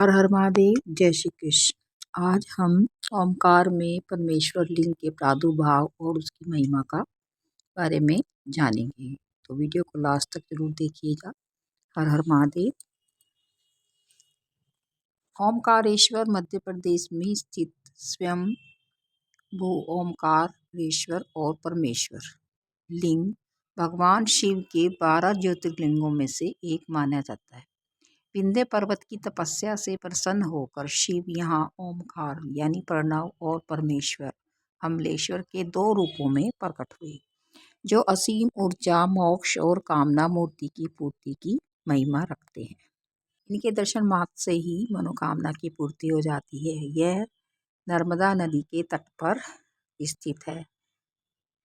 हर हर महादेव, जय श्री कृष्ण। आज हम ओमकार में परमेश्वर लिंग के प्रादुर्भाव और उसकी महिमा का बारे में जानेंगे। तो वीडियो को लास्ट तक जरूर देखिएगा। हर हर महादेव। ओमकारेश्वर मध्य प्रदेश में स्थित स्वयं भू ओमकारेश्वर और परमेश्वर लिंग भगवान शिव के 12 ज्योतिर्लिंगों में से एक माना जाता है। विंध्य पर्वत की तपस्या से प्रसन्न होकर शिव यहाँ ओमकार यानी प्रणव और परमेश्वर अमलेश्वर के 2 रूपों में प्रकट हुए, जो असीम ऊर्जा, मोक्ष और कामना मूर्ति की पूर्ति की महिमा रखते हैं। इनके दर्शन मात्र से ही मनोकामना की पूर्ति हो जाती है। यह नर्मदा नदी के तट पर स्थित है,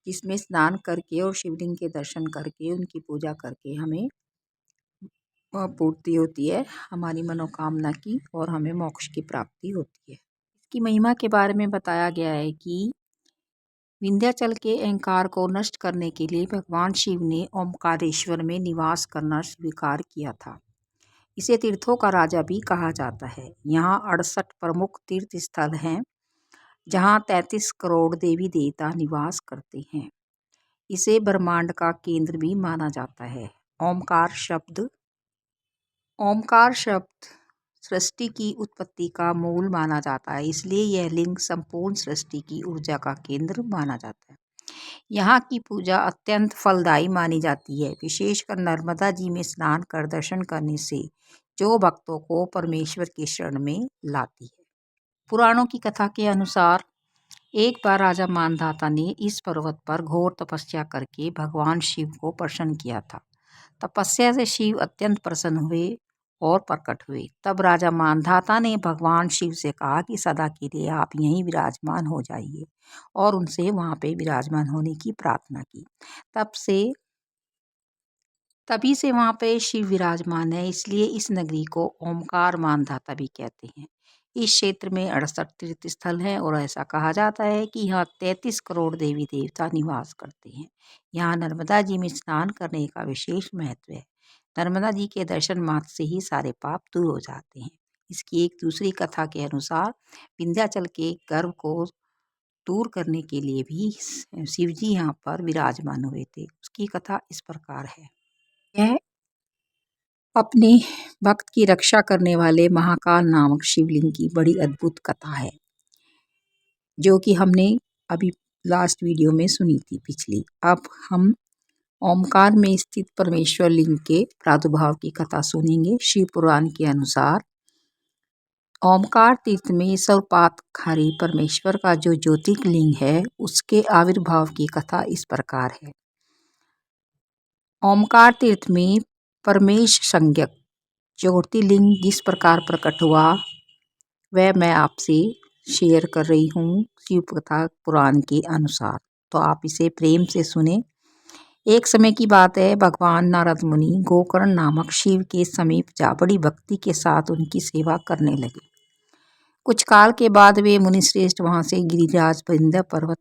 जिसमें स्नान करके और शिवलिंग के दर्शन करके उनकी पूजा करके हमें पूर्ति होती है, हमारी मनोकामना की, और हमें मोक्ष की प्राप्ति होती है। इसकी महिमा के बारे में बताया गया है कि विंध्याचल के अहंकार को नष्ट करने के लिए भगवान शिव ने ओमकारेश्वर में निवास करना स्वीकार किया था। इसे तीर्थों का राजा भी कहा जाता है। यहाँ 68 प्रमुख तीर्थ स्थल हैं, जहाँ 33 करोड़ देवी देवता निवास करते हैं। इसे ब्रह्मांड का केंद्र भी माना जाता है। ओमकार शब्द सृष्टि की उत्पत्ति का मूल माना जाता है, इसलिए यह लिंग संपूर्ण सृष्टि की ऊर्जा का केंद्र माना जाता है। यहाँ की पूजा अत्यंत फलदायी मानी जाती है, विशेषकर नर्मदा जी में स्नान कर दर्शन करने से जो भक्तों को परमेश्वर के शरण में लाती है। पुराणों की कथा के अनुसार एक बार राजा मानधाता ने इस पर्वत पर घोर तपस्या करके भगवान शिव को प्रसन्न किया था। तपस्या से शिव अत्यंत प्रसन्न हुए और प्रकट हुए। तब राजा मानधाता ने भगवान शिव से कहा कि सदा के लिए आप यहीं विराजमान हो जाइए, और उनसे वहाँ पे विराजमान होने की प्रार्थना की। तभी से वहाँ पे शिव विराजमान है, इसलिए इस नगरी को ओमकार मानधाता भी कहते हैं। इस क्षेत्र में 68 तीर्थ स्थल हैं और ऐसा कहा जाता है कि यहाँ 33 करोड़ देवी देवता निवास करते हैं। यहाँ नर्मदा जी में स्नान करने का विशेष महत्व है। नर्मदा जी के दर्शन मात्र से ही सारे पाप दूर हो जाते हैं। इसकी एक दूसरी कथा के अनुसार विंध्याचल के गर्भ को दूर करने के लिए भी शिव जी यहाँ पर विराजमान हुए थे। उसकी कथा इस प्रकार है। यह अपने भक्त की रक्षा करने वाले महाकाल नामक शिवलिंग की बड़ी अद्भुत कथा है, जो कि हमने अभी लास्ट वीडियो में सुनी थी पिछली। अब हम ओमकार में स्थित परमेश्वर लिंग के प्रादुर्भाव की कथा सुनेंगे। शिव पुराण के अनुसार ओमकार तीर्थ में सर्वपातखारी परमेश्वर का जो ज्योतिर्लिंग है, उसके आविर्भाव की कथा इस प्रकार है। ओमकार तीर्थ में परमेश संज्ञक ज्योतिर्लिंग जिस प्रकार प्रकट हुआ, वह मैं आपसे शेयर कर रही हूँ शिव कथा पुराण के अनुसार, तो आप इसे प्रेम से सुने। एक समय की बात है, भगवान नारद मुनि गोकर्ण नामक शिव के समीप जा बड़ी भक्ति के साथ उनकी सेवा करने लगे। कुछ काल के बाद वे मुनिश्रेष्ठ वहां से गिरिराज विंध्य पर्वत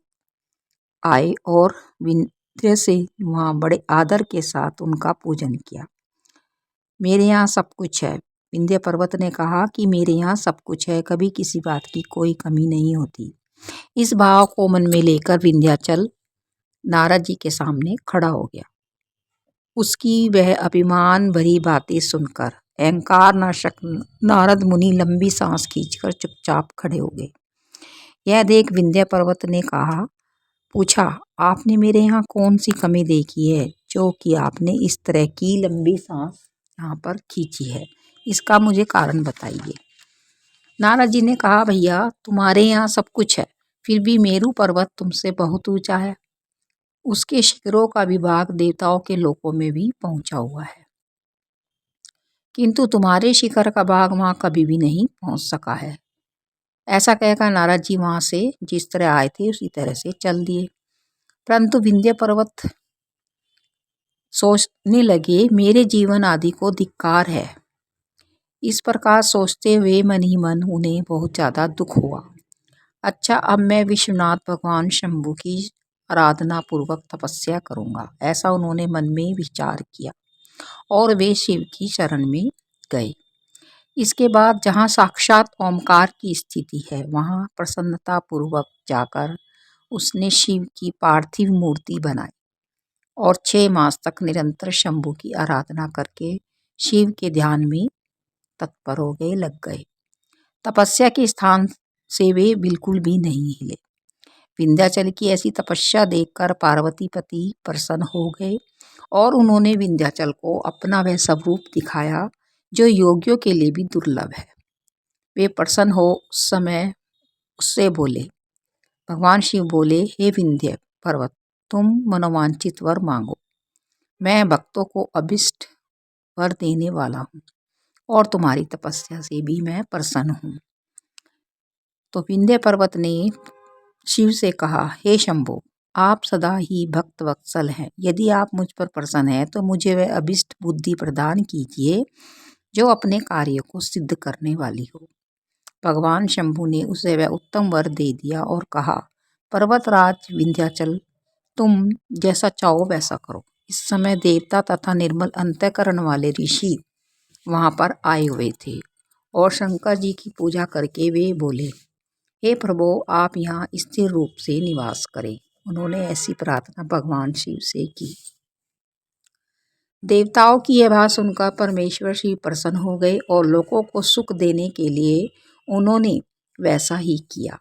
आए और विंध्य से वहां बड़े आदर के साथ उनका पूजन किया। मेरे यहाँ सब कुछ है। विंध्य पर्वत ने कहा कि मेरे यहाँ सब कुछ है, कभी किसी बात की कोई कमी नहीं होती। इस भाव को मन में लेकर विंध्याचल नारद जी के सामने खड़ा हो गया। उसकी वह अभिमान भरी बातें सुनकर अहंकार नाशक नारद मुनि लंबी सांस खींचकर चुपचाप खड़े हो गए। यह देख विंध्य पर्वत ने पूछा, आपने मेरे यहाँ कौन सी कमी देखी है, जो कि आपने इस तरह की लंबी सांस यहाँ पर खींची है? इसका मुझे कारण बताइए। नारद जी ने कहा, भैया तुम्हारे यहाँ सब कुछ है, फिर भी मेरू पर्वत तुमसे बहुत ऊंचा है। उसके शिखरों का विभाग देवताओं के लोकों में भी पहुंचा हुआ है, किंतु तुम्हारे शिखर का भाग वहां कभी भी नहीं पहुंच सका है। ऐसा कहकर नारद जी वहां से जिस तरह आए थे उसी तरह से चल दिए। परंतु विंध्य पर्वत सोचने लगे, मेरे जीवन आदि को धिक्कार है। इस प्रकार सोचते हुए मन ही मन उन्हें बहुत ज्यादा दुख हुआ। अच्छा, अब मैं विश्वनाथ भगवान शंभु की आराधना पूर्वक तपस्या करूंगा, ऐसा उन्होंने मन में विचार किया और वे शिव की शरण में गए। इसके बाद जहाँ साक्षात ओमकार की स्थिति है वहाँ प्रसन्नता पूर्वक जाकर उसने शिव की पार्थिव मूर्ति बनाई और 6 मास तक निरंतर शंभु की आराधना करके शिव के ध्यान में तत्पर हो गए, लग गए। तपस्या के स्थान से वे बिल्कुल भी नहीं हिले। विंध्याचल की ऐसी तपस्या देखकर पार्वती पति प्रसन्न हो गए और उन्होंने विंध्याचल को अपना वह स्वरूप दिखाया जो योगियों के लिए भी दुर्लभ है। वे प्रसन्न हो उस समय उससे बोले, भगवान शिव बोले, हे विंध्य पर्वत, तुम मनोवांछित वर मांगो। मैं भक्तों को अभिष्ट वर देने वाला हूँ और तुम्हारी तपस्या से भी मैं प्रसन्न हूँ। तो विंध्य पर्वत ने शिव से कहा, हे शंभो, आप सदा ही भक्त वत्सल हैं। यदि आप मुझ पर प्रसन्न हैं तो मुझे वह अभिष्ट बुद्धि प्रदान कीजिए जो अपने कार्य को सिद्ध करने वाली हो। भगवान शंभु ने उसे वह उत्तम वर दे दिया और कहा, पर्वतराज विंध्याचल, तुम जैसा चाहो वैसा करो। इस समय देवता तथा निर्मल अंतःकरण वाले ऋषि वहां पर आए हुए थे और शंकर जी की पूजा करके वे बोले, हे प्रभु, आप यहाँ स्थिर रूप से निवास करें। उन्होंने ऐसी प्रार्थना भगवान शिव से की। देवताओं की यह बात सुनकर परमेश्वर शिव प्रसन्न हो गए और लोगों को सुख देने के लिए उन्होंने वैसा ही किया।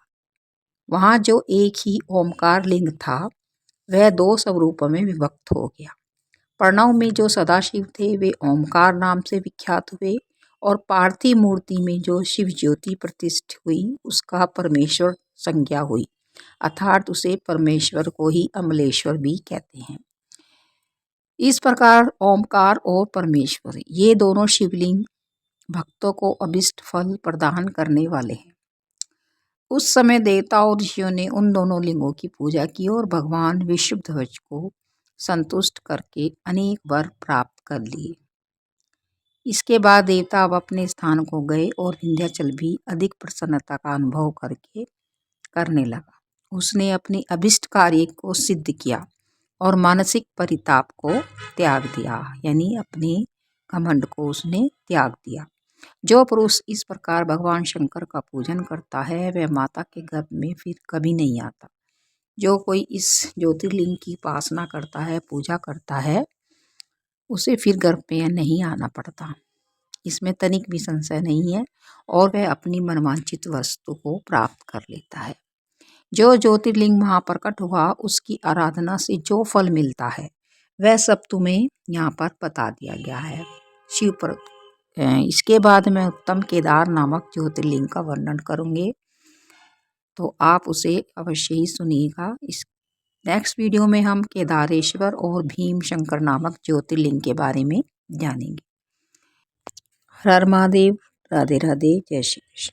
वहाँ जो एक ही ओमकार लिंग था वह 2 स्वरूपों में विभक्त हो गया। प्रणव में जो सदाशिव थे वे ओमकार नाम से विख्यात हुए और पार्थिव मूर्ति में जो शिव ज्योति प्रतिष्ठित हुई उसका परमेश्वर संज्ञा हुई, अर्थात उसे परमेश्वर को ही अमलेश्वर भी कहते हैं। इस प्रकार ओमकार और परमेश्वर ये दोनों शिवलिंग भक्तों को अभिष्ट फल प्रदान करने वाले हैं। उस समय देवता और ऋषियों ने उन दोनों लिंगों की पूजा की और भगवान विष्णुध्वज को संतुष्ट करके अनेक वर प्राप्त कर लिए। इसके बाद देवता अब अपने स्थान को गए और विंध्याचल भी अधिक प्रसन्नता का अनुभव करने लगा। उसने अपने अभिष्ट कार्य को सिद्ध किया और मानसिक परिताप को त्याग दिया, यानी अपने घमंड को उसने त्याग दिया। जो पुरुष इस प्रकार भगवान शंकर का पूजन करता है वह माता के गर्भ में फिर कभी नहीं आता। जो कोई इस ज्योतिर्लिंग की उपासना करता है, पूजा करता है, उसे फिर गर्भ में नहीं आना पड़ता। इसमें तनिक भी संशय नहीं है और वह अपनी मनवांछित वस्तु को प्राप्त कर लेता है। जो ज्योतिर्लिंग वहाँ प्रकट हुआ उसकी आराधना से जो फल मिलता है वह सब तुम्हें यहाँ पर बता दिया गया है। शिव पर इसके बाद मैं उत्तम केदार नामक ज्योतिर्लिंग का वर्णन करूँगी, तो आप उसे अवश्य ही सुनिएगा। इस नेक्स्ट वीडियो में हम केदारेश्वर और भीम शंकर नामक ज्योतिर्लिंग के बारे में जानेंगे। हर हर महादेव, राधे राधे, जय श्री कृष्ण।